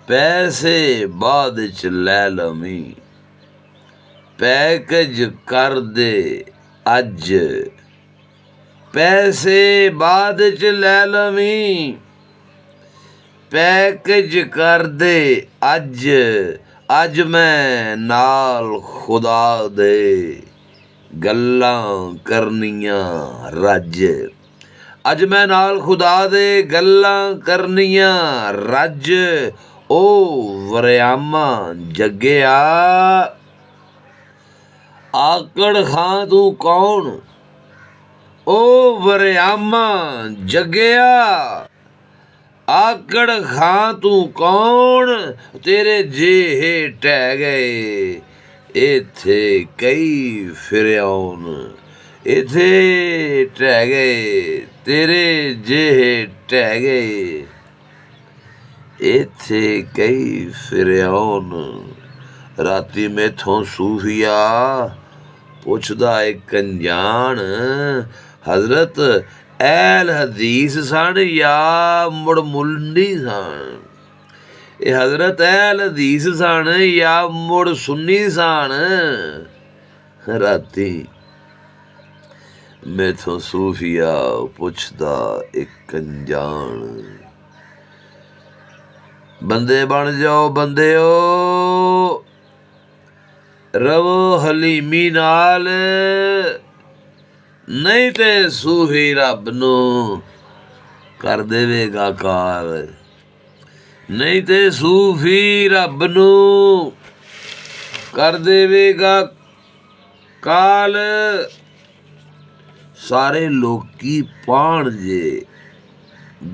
पैसे बाद च लै लवीं, पैकेज कर दे अज, पैसे बाद च लै लवीं, पैकेज कर दे अज, अज मैं नाल खुदा दे गल्लां करनियां रज, अज मैं नाल खुदा दे गल्लां करनियां रज। ओ वरियामा जग्गेआ, आकड़ खां तू कौन, ओ वरियामा जग्गेआ, आकड़ खां तू कौन, तेरे जेहे ढह गए इत्थे कई फिरौन, इत्थे ढह गए तेरे जेहे ढह गए इत्थे कई फिरौन। राती मैथों सूफिया पुछदा इक अनजान, हजरत ऐल हदीस सन या मुड़ मुंडी सन, हजरत ऐल हदीस सन या मुड़ सुन्नी सन। राती मैथों सूफिया पुछदा इक अनजान, बंदे बन जाओ बंदेओ, रवो हलीमी नाल, नहीं ते सूफी रब नूं कर देवेगा काल, नहीं ते सूफी रब नूं कर देवेगा काल। सारे लोकी पाण जे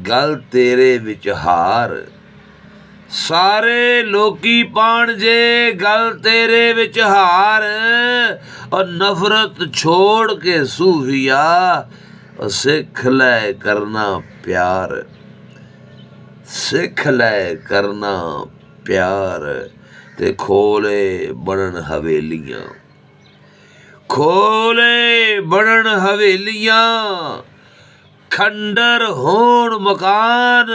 गल तेरे विच हार, सारे लोकी पाण जे गल तेरे विच हार, और नफरत छोड़ के सूफिया सिख लै करना प्यार, सिख लै करना प्यार, ते खोले बनन हवेलियां, खोले बनन हवेलियां, खंडर होण मकान,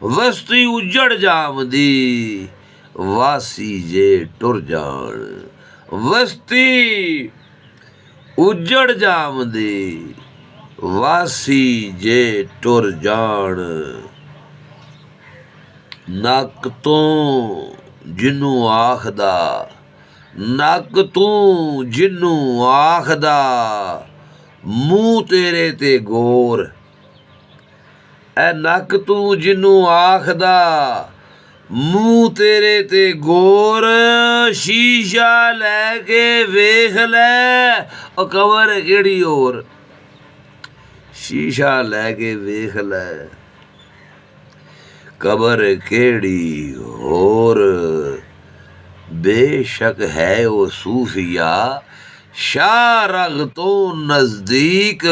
वस्ती उजड़ जावदी वासी जे टुर जान, वस्ती उजड़ जावदी वासी जे टुर जान। नक तूं जिन्नू आखदा, नक तूं जिन्नू आखदा, मूँह तेरे ते गोर, ऐ नक तूं जिन्नू आखदा, मूँह तेरे ते गोर, शीशा लैके वेख लै ओ कबर केड़ी होर, शीशा लैके वेख लै कबर केड़ी होर। बेशक है ओ सूफिया शाह रग तो नजदीक,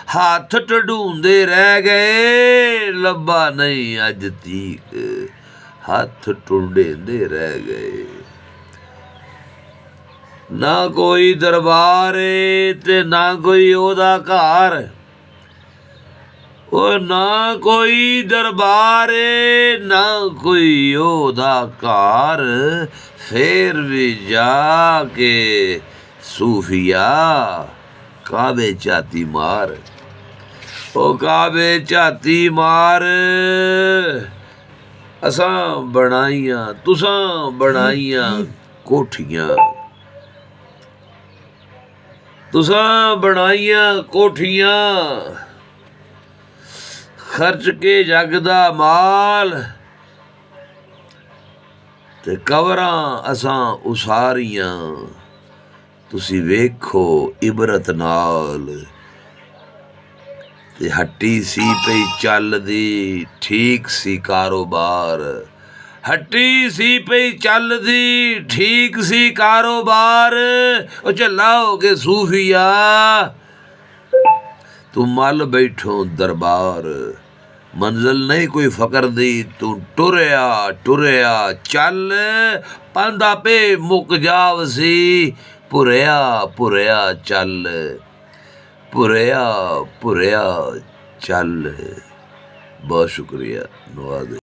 हाथ ढूंढे रह गए लब्भा नहीं अज तीक, हाथ ढूंढेंदे रह गए। ना कोई दरबार ते ना कोई ओदा घर, ओ ना कोई दरबार ना कोई ओदा घर, फिर भी जाके सूफिया काबे झाती मार, ओ काबे झाती मार। असां बनाइयां तुसां बनाइयां कोठियां, तुसां बनाइयां कोठियां, खर्च के जग दा माल, ते कबरां असां उसारियां, तुसी वेखो इबरत नाल। ते हट्टी सी पई चलदी ठीक सी कारोबार, हट्टी सी पई चलदी ठीक सी कारोबार, ओ झल्ला हो के सूफिया तू मल बैठो दरबार, मंजिल नहीं कोई फकर दी तू टुरया टुरया चल, पंध आपे मुक जावसी भुरया भुरया चल, भुरया भुरया चल। बहुत शुक्रिया, नवाज।